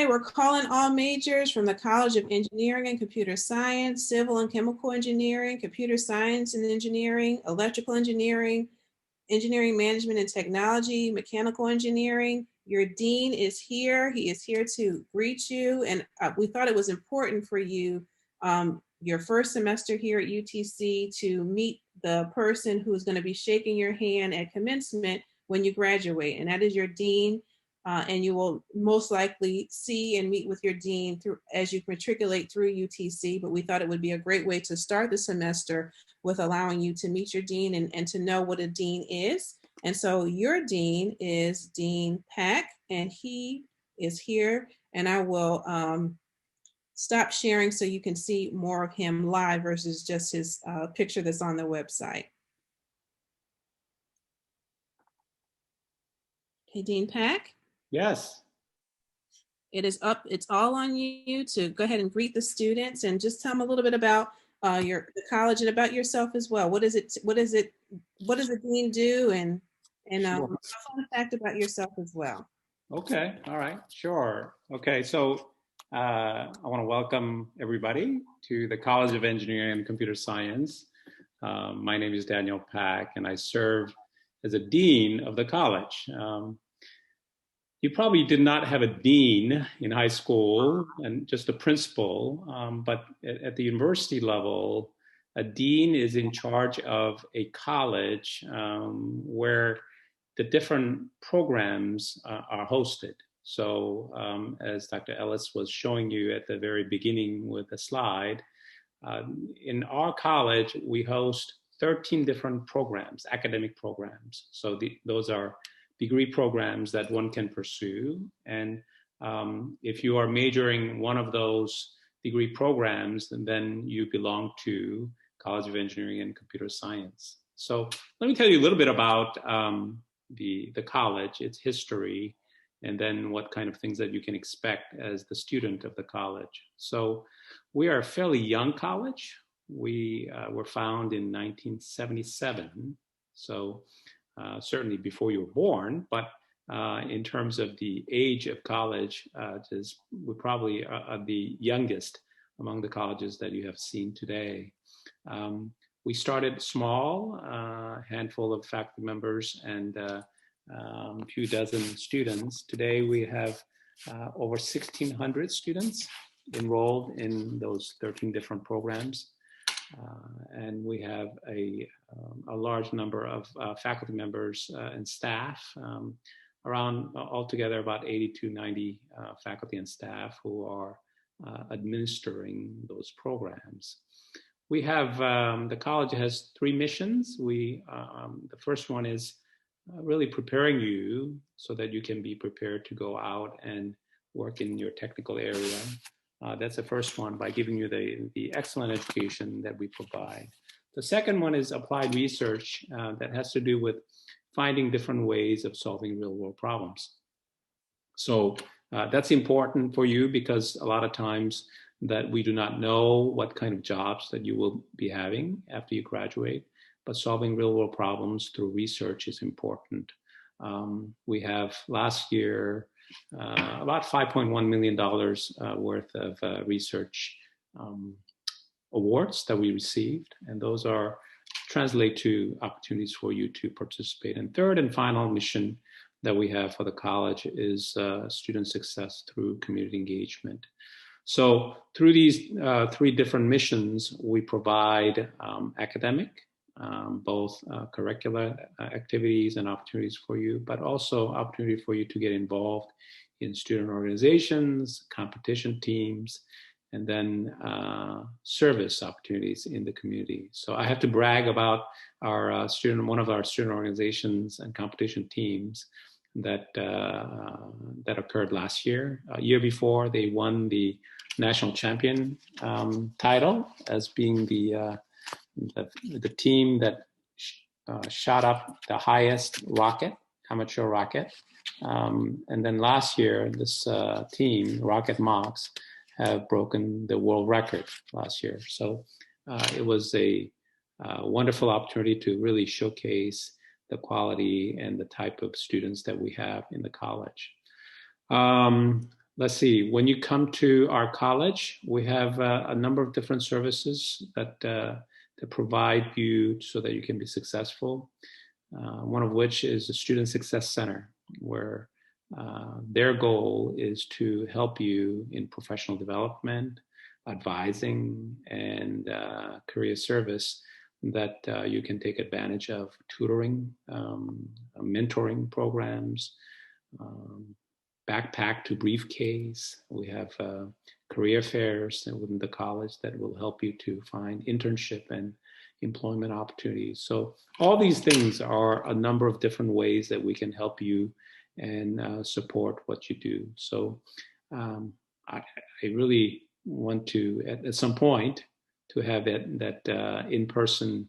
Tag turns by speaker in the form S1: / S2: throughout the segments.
S1: Hi, we're calling all majors from the College of Engineering and Computer Science, Civil and Chemical Engineering, Computer Science and Engineering, Electrical Engineering, Engineering Management and Technology, Mechanical Engineering. Your dean is here. He is here to greet you. And we thought it was important for you, your first semester here at UTC, to meet the person who's going to be shaking your hand at commencement when you graduate. And that is your dean. And you will most likely see and meet with your dean through as you matriculate through UTC, but we thought it would be a great way to start the semester with allowing you to meet your dean and to know what a dean is. And so your dean is Dean Pack, and he is here, and I will stop sharing so you can see more of him live versus just his picture that's on the website. Okay, Dean Pack?
S2: Yes.
S1: It is up, it's all on you to go ahead and greet the students and just tell them a little bit about the college and about yourself as well. What does the dean do, and
S2: Sure.
S1: a fun fact about yourself as well.
S2: Okay. All right. Sure. Okay. So I want to welcome everybody to the College of Engineering and Computer Science. My name is Daniel Pack, and I serve as a dean of the college. You probably did not have a dean in high school and just a principal, but at the university level, a dean is in charge of a college where the different programs are hosted. So as Dr. Ellis was showing you at the very beginning with the slide, in our college, we host 13 different programs, academic programs. So those are degree programs that one can pursue. And if you are majoring one of those degree programs, then you belong to College of Engineering and Computer Science. So let me tell you a little bit about the college, its history, and then what kind of things that you can expect as the student of the college. So we are a fairly young college. We were founded in 1977. So certainly before you were born, but in terms of the age of college, we probably are the youngest among the colleges that you have seen today. We started small, a handful of faculty members and a few dozen students. Today we have over 1,600 students enrolled in those 13 different programs. And we have a large number of faculty members and staff, around altogether about 80 to 90 faculty and staff who are administering those programs. We have, the college has 3 missions. The first one is really preparing you so that you can be prepared to go out and work in your technical area. That's the first one, by giving you the excellent education that we provide. The second one is applied research that has to do with finding different ways of solving real world problems. So that's important for you because a lot of times that we do not know what kind of jobs that you will be having after you graduate, but solving real world problems through research is important. We have last year about $5.1 million worth of research awards that we received, and those translate to opportunities for you to participate. And third and final mission that we have for the college is student success through community engagement. So through these 3 different missions, we provide academic, both curricular activities and opportunities for you, but also opportunity for you to get involved in student organizations, competition teams, and then service opportunities in the community. So I have to brag about one of our student organizations and competition teams that occurred last year. A year before, they won the national champion title as being the team that shot up the highest rocket, amateur rocket. And then last year, this team, Rocket Mox, have broken the world record last year. So it was a wonderful opportunity to really showcase the quality and the type of students that we have in the college. let's see, when you come to our college, we have a number of different services that provide you so that you can be successful. One of which is the Student Success Center, where their goal is to help you in professional development, advising, and career service that you can take advantage of tutoring, mentoring programs, backpack to briefcase. We have career fairs within the college that will help you to find internship and employment opportunities. So all these things are a number of different ways that we can help you and support what you do. So I really want to, at some point, to have that in-person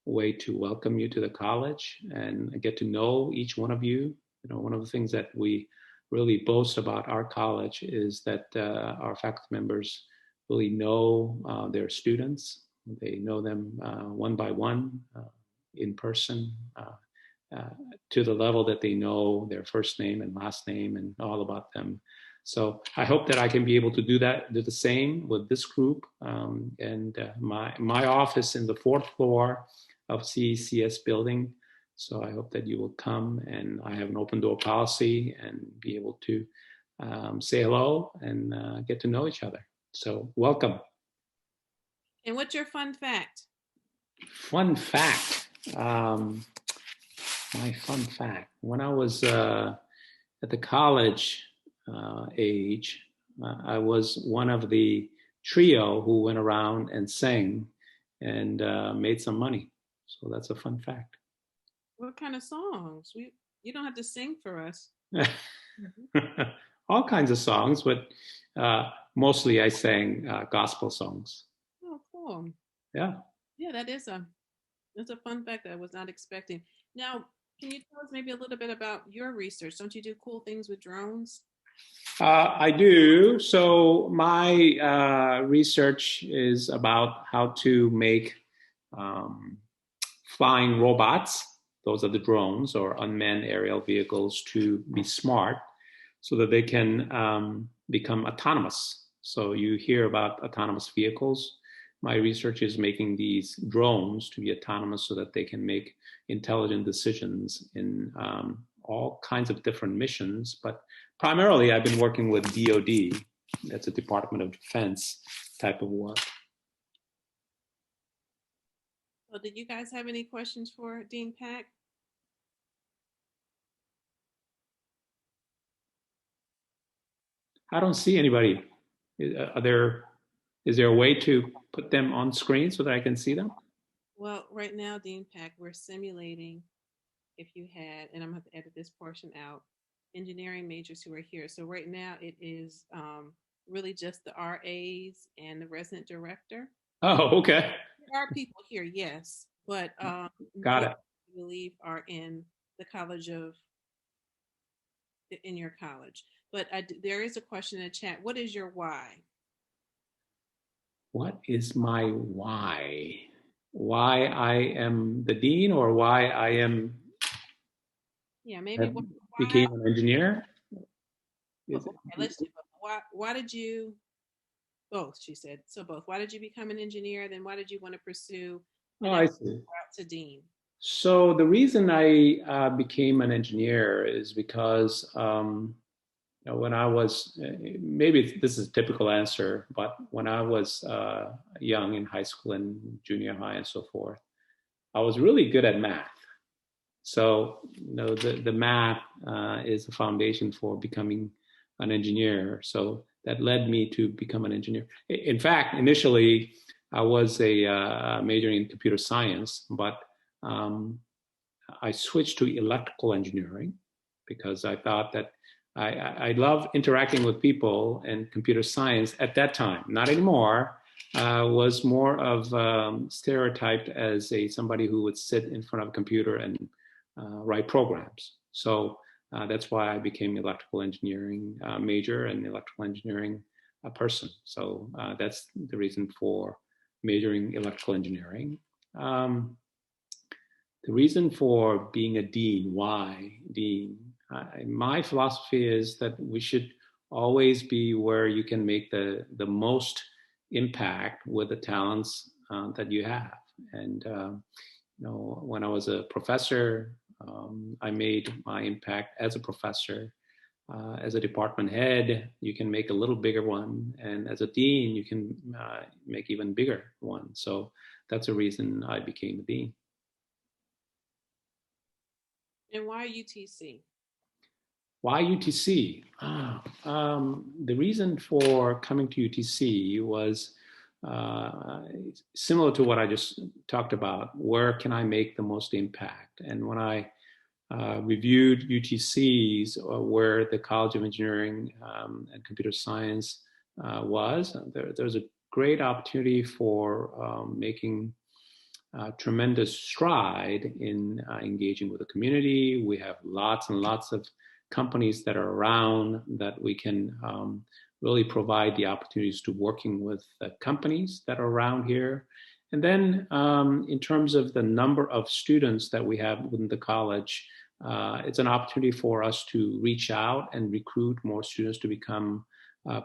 S2: way to welcome you to the college and get to know each one of you. You know, one of the things that we really boast about our college is that our faculty members really know their students. They know them one by one, in person, to the level that they know their first name and last name and all about them. So I hope that I can be able to do the same with this group. My office in the 4th floor of CECS building. So I hope that you will come, and I have an open door policy and be able to say hello and get to know each other. So welcome.
S1: And what's your fun fact?
S2: Fun fact. My fun fact. When I was at the college age, I was one of the trio who went around and sang and made some money. So that's a fun fact.
S1: What kind of songs? You don't have to sing for us.
S2: All kinds of songs, but mostly I sang gospel songs.
S1: Oh, cool.
S2: Yeah.
S1: Yeah, that's a fun fact that I was not expecting. Now, can you tell us maybe a little bit about your research? Don't you do cool things with drones?
S2: I do. So my research is about how to make flying robots, those are the drones or unmanned aerial vehicles, to be smart so that they can become autonomous. So you hear about autonomous vehicles. My research is making these drones to be autonomous so that they can make intelligent decisions in all kinds of different missions. But primarily, I've been working with DoD. That's a Department of Defense type of work.
S1: Well, did you guys have any questions for Dean Pack?
S2: I don't see anybody. Is there a way to put them on screen so that I can see them?
S1: Well, right now, Dean Pack, we're simulating if you had, and I'm going to have to edit this portion out, engineering majors who are here. So right now it is really just the RAs and the resident director.
S2: Oh, okay.
S1: There are people here, yes, but
S2: Got it.
S1: I believe are in the college of, in your college. But there is a question in the chat. What is your why?
S2: What is my why? Why I am the dean, or why I am?
S1: Yeah, maybe why
S2: became an engineer.
S1: okay, let's do both. Why did you? Both, she said. So both. Why did you become an engineer? Then why did you want to pursue
S2: I see.
S1: route to dean?
S2: So the reason I became an engineer is because when I was, maybe this is a typical answer, but when I was young in high school and junior high and so forth, I was really good at math. So the math is the foundation for becoming an engineer. So that led me to become an engineer. In fact, initially I was a majoring in computer science, but I switched to electrical engineering because I thought that I love interacting with people, and computer science at that time, not anymore, was more of stereotyped as somebody who would sit in front of a computer and write programs. So that's why I became electrical engineering major and electrical engineering person. So that's the reason for majoring electrical engineering. The reason for being a dean, why dean? My philosophy is that we should always be where you can make the most impact with the talents that you have. And when I was a professor, I made my impact as a professor. As a department head, you can make a little bigger one, and as a dean, you can make even bigger one. So that's the reason I became a dean.
S1: And why UTC?
S2: Why UTC? The reason for coming to UTC was similar to what I just talked about. Where can I make the most impact? And when I reviewed UTCs, where the College of Engineering and Computer Science was, there was a great opportunity for making tremendous stride in engaging with the community. We have lots and lots of companies that are around that we can really provide the opportunities to working with companies that are around here. And then in terms of the number of students that we have within the college, it's an opportunity for us to reach out and recruit more students to become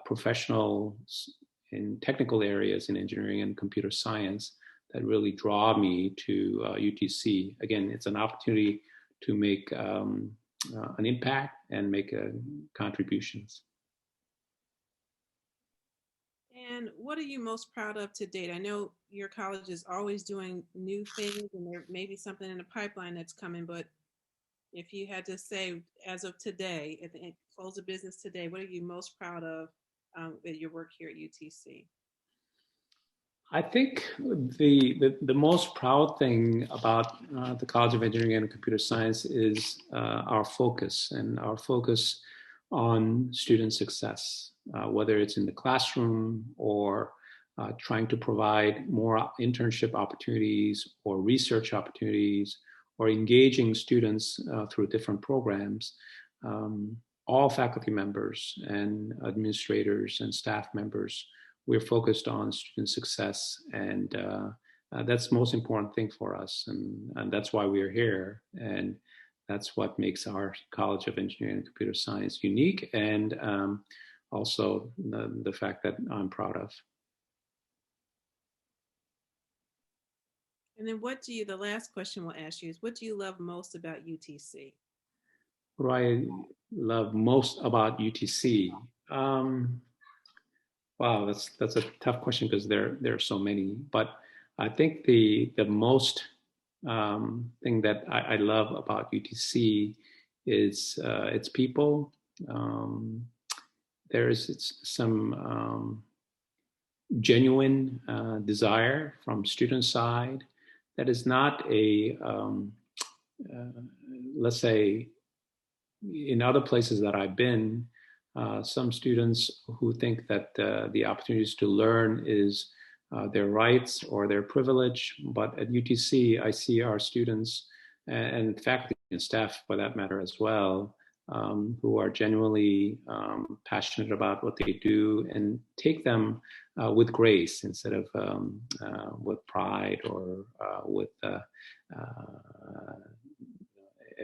S2: professionals in technical areas in engineering and computer science that really draw me to UTC. Again, it's an opportunity to make an impact and make contributions.
S1: And what are you most proud of to date? I know your college is always doing new things, and there may be something in the pipeline that's coming, but if you had to say, as of today, at the close of business today, what are you most proud of at your work here at UTC?
S2: I think the most proud thing about the College of Engineering and Computer Science is our focus on student success, whether it's in the classroom or trying to provide more internship opportunities or research opportunities or engaging students through different programs. All faculty members and administrators and staff members, we're focused on student success, and that's the most important thing for us, and that's why we're here, and that's what makes our College of Engineering and Computer Science unique, and also the fact that I'm proud of.
S1: And then the last question we'll ask you is, what do you love most about UTC?
S2: What do I love most about UTC? Wow, that's a tough question because there are so many. But I think the most thing that I love about UTC is its people. There's some genuine desire from student side that is not a let's say, in other places that I've been, some students who think that the opportunities to learn is their rights or their privilege. But at UTC, I see our students and faculty and staff, for that matter as well, who are genuinely passionate about what they do and take them with grace instead of with pride or with a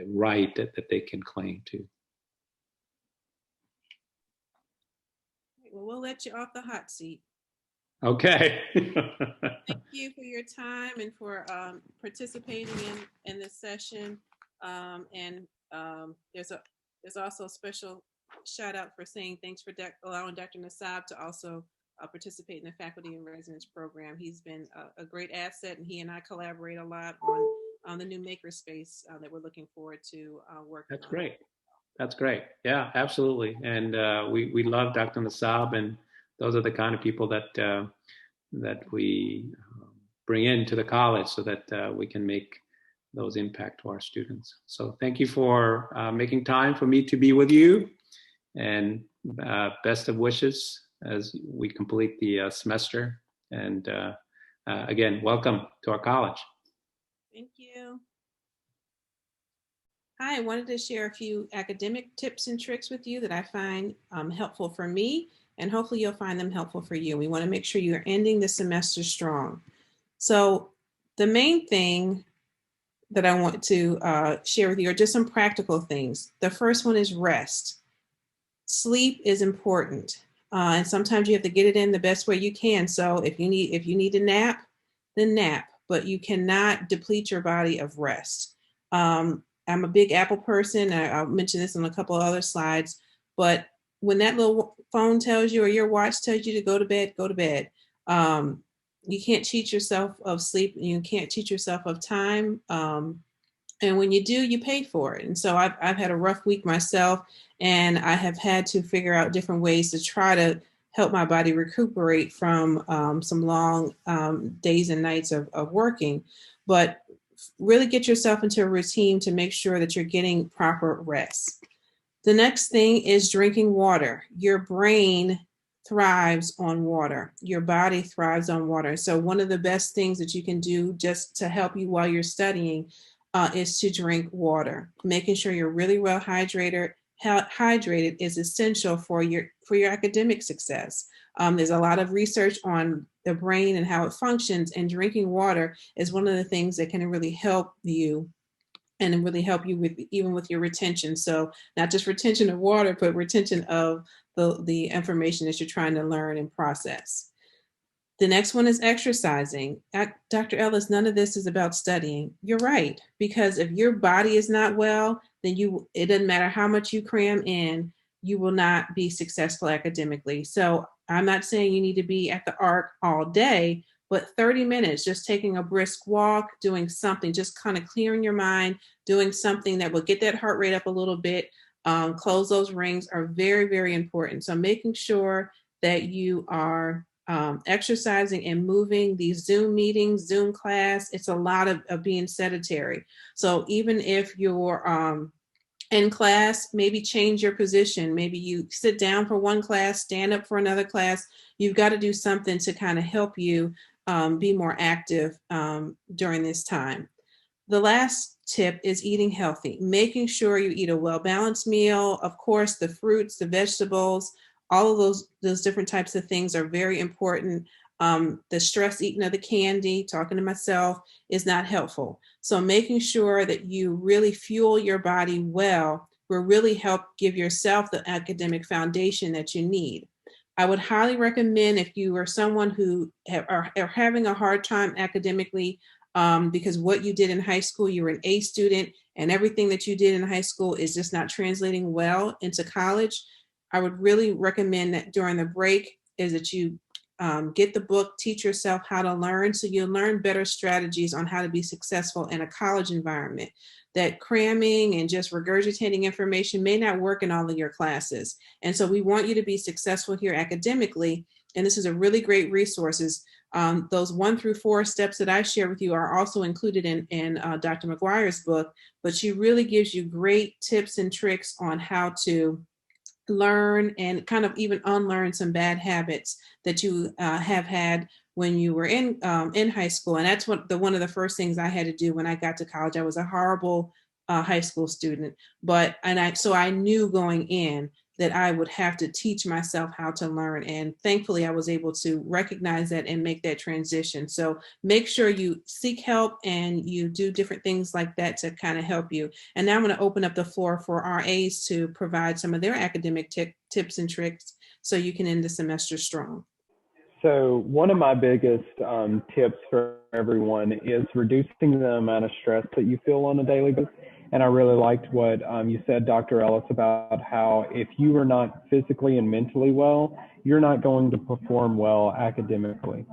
S2: right that they can claim to.
S1: Well, we'll let you off the hot seat.
S2: Okay.
S1: Thank you for your time and for participating in this session. There's also a special shout out for saying thanks for allowing Dr. Nassab to also participate in the faculty and residence program. He's been a great asset, and he and I collaborate a lot on the new makerspace that we're looking forward to working
S2: That's
S1: on.
S2: great. That's great. Yeah, absolutely. And we love Dr. Nassab, and those are the kind of people that we bring into the college so that we can make those impact to our students. So thank you for making time for me to be with you, and best of wishes as we complete the semester. And again, welcome to our college.
S1: Thank you. Hi, I wanted to share a few academic tips and tricks with you that I find helpful for me, and hopefully you'll find them helpful for you. We want to make sure you're ending the semester strong. So the main thing that I want to share with you are just some practical things. The first one is rest. sleep is important. And sometimes you have to get it in the best way you can. So if you need a nap, then nap, but you cannot deplete your body of rest. I'm a big Apple person. I'll mention this on a couple of other slides, but when that little phone tells you or your watch tells you to go to bed, go to bed. You can't cheat yourself of sleep. You can't cheat yourself of time. And when you do, you pay for it. And so I've had a rough week myself, and I have had to figure out different ways to try to help my body recuperate from some long days and nights of working. But really get yourself into a routine to make sure that you're getting proper rest. The next thing is drinking water. Your brain thrives on water. Your body thrives on water. So one of the best things that you can do just to help you while you're studying is to drink water. Making sure you're really well hydrated. Hydrated is essential for your academic success. There's a lot of research on the brain and how it functions, and drinking water is one of the things that can really help you and really help you with even with your retention. So not just retention of water, but retention of the information that you're trying to learn and process. The next one is exercising. Dr. Ellis, none of this is about studying. You're right, because if your body is not well, then it doesn't matter how much you cram in, you will not be successful academically. So I'm not saying you need to be at the ARC all day, but 30 minutes, just taking a brisk walk, doing something, just kind of clearing your mind, doing something that will get that heart rate up a little bit, close those rings, are very, very important. So making sure that you are exercising and moving. These Zoom meetings, Zoom class, it's a lot of being sedentary. So even if you're in class, maybe change your position. Maybe you sit down for one class, stand up for another class. You've got to do something to kind of help you be more active during this time. The last tip is eating healthy, making sure you eat a well-balanced meal. Of course, the fruits, the vegetables, all of those different types of things are very important. The stress eating of the candy, talking to myself, is not helpful. So making sure that you really fuel your body well will really help give yourself the academic foundation that you need. I would highly recommend, if you are someone who are having a hard time academically, because what you did in high school, you were an A student, and everything that you did in high school is just not translating well into college. I would really recommend that during the break is that you get the book, Teach Yourself How to Learn, so you'll learn better strategies on how to be successful in a college environment. That cramming and just regurgitating information may not work in all of your classes. And so we want you to be successful here academically. And this is a really great resources. Those 1 through 4 steps that I share with you are also included in Dr. McGuire's book, but she really gives you great tips and tricks on how to learn and kind of even unlearn some bad habits that you have had when you were in high school. And that's one of the first things I had to do when I got to college. I was a horrible high school student, so I knew going in that I would have to teach myself how to learn. And thankfully, I was able to recognize that and make that transition. So make sure you seek help and you do different things like that to kind of help you. And now I'm going to open up the floor for RAs to provide some of their academic tips and tricks so you can end the semester strong.
S3: So one of my biggest tips for everyone is reducing the amount of stress that you feel on a daily basis. And I really liked what you said, Dr. Ellis, about how if you are not physically and mentally well, you're not going to perform well academically.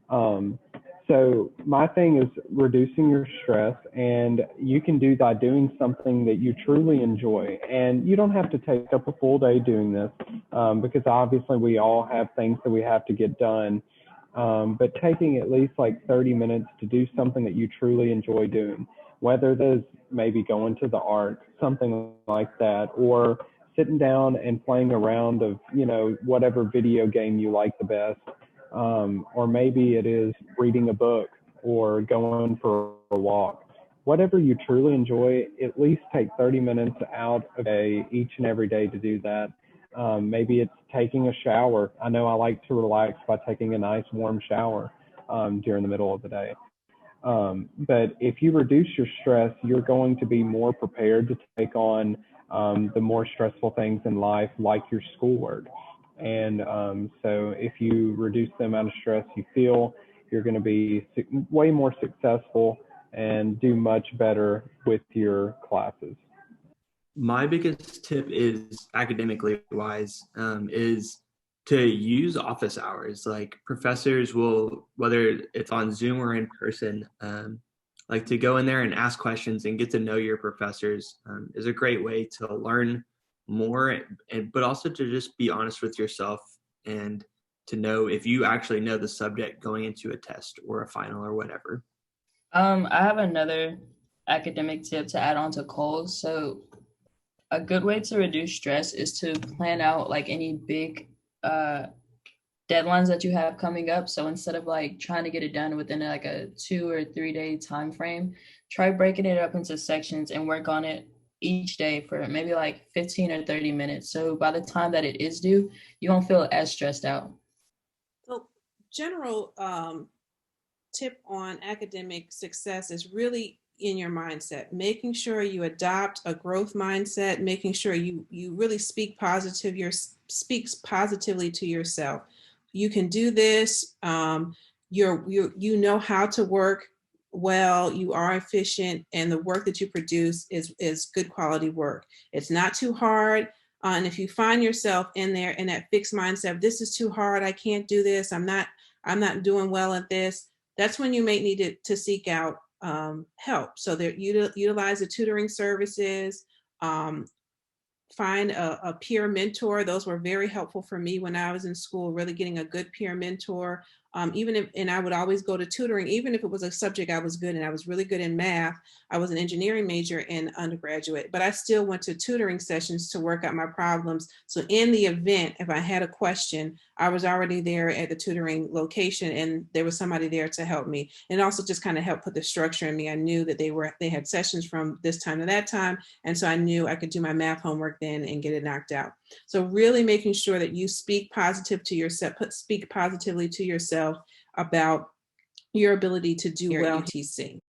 S3: So my thing is reducing your stress, and you can do that by doing something that you truly enjoy. And you don't have to take up a full day doing this because obviously we all have things that we have to get done. But taking at least like 30 minutes to do something that you truly enjoy doing, whether there's maybe going to the art, something like that, or sitting down and playing a round of, whatever video game you like the best. Or maybe it is reading a book or going for a walk. Whatever you truly enjoy, at least take 30 minutes out of each and every day to do that. Maybe it's taking a shower. I know I like to relax by taking a nice warm shower during the middle of the day. But if you reduce your stress, you're going to be more prepared to take on the more stressful things in life, like your schoolwork. And so if you reduce the amount of stress you feel, you're going to be way more successful and do much better with your classes.
S4: My biggest tip is academically wise, is to use office hours. Like professors will, whether it's on Zoom or in person, like to go in there and ask questions and get to know your professors is a great way to learn more, but also to just be honest with yourself and to know if you actually know the subject going into a test or a final or whatever.
S5: I have another academic tip to add on to Cole's. So a good way to reduce stress is to plan out like any big deadlines that you have coming up. So instead of like trying to get it done within like a 2 or 3 day time frame, try breaking it up into sections and work on it each day for maybe like 15 or 30 minutes. So by the time that it is due, you won't feel as stressed out.
S1: So general tip on academic success is really in your mindset, making sure you adopt a growth mindset, making sure you really speaks positively to yourself. You can do this. You know how to work well, you are efficient, and the work that you produce is good quality work. It's not too hard. And if you find yourself in there in that fixed mindset, this is too hard, I can't do this, I'm not doing well at this, that's when you may need to seek out help. So that utilize the tutoring services, find a peer mentor. Those were very helpful for me when I was in school, really getting a good peer mentor. And I would always go to tutoring, even if it was a subject I was good in. I was really good in math. I was an engineering major in undergraduate, but I still went to tutoring sessions to work out my problems. So in the event, if I had a question, I was already there at the tutoring location and there was somebody there to help me. And also just kind of helped put the structure in me. I knew that they had sessions from this time to that time. And so I knew I could do my math homework then and get it knocked out. So really making sure that you speak positive to yourself, speak positively to yourself about your ability to do well in UTC.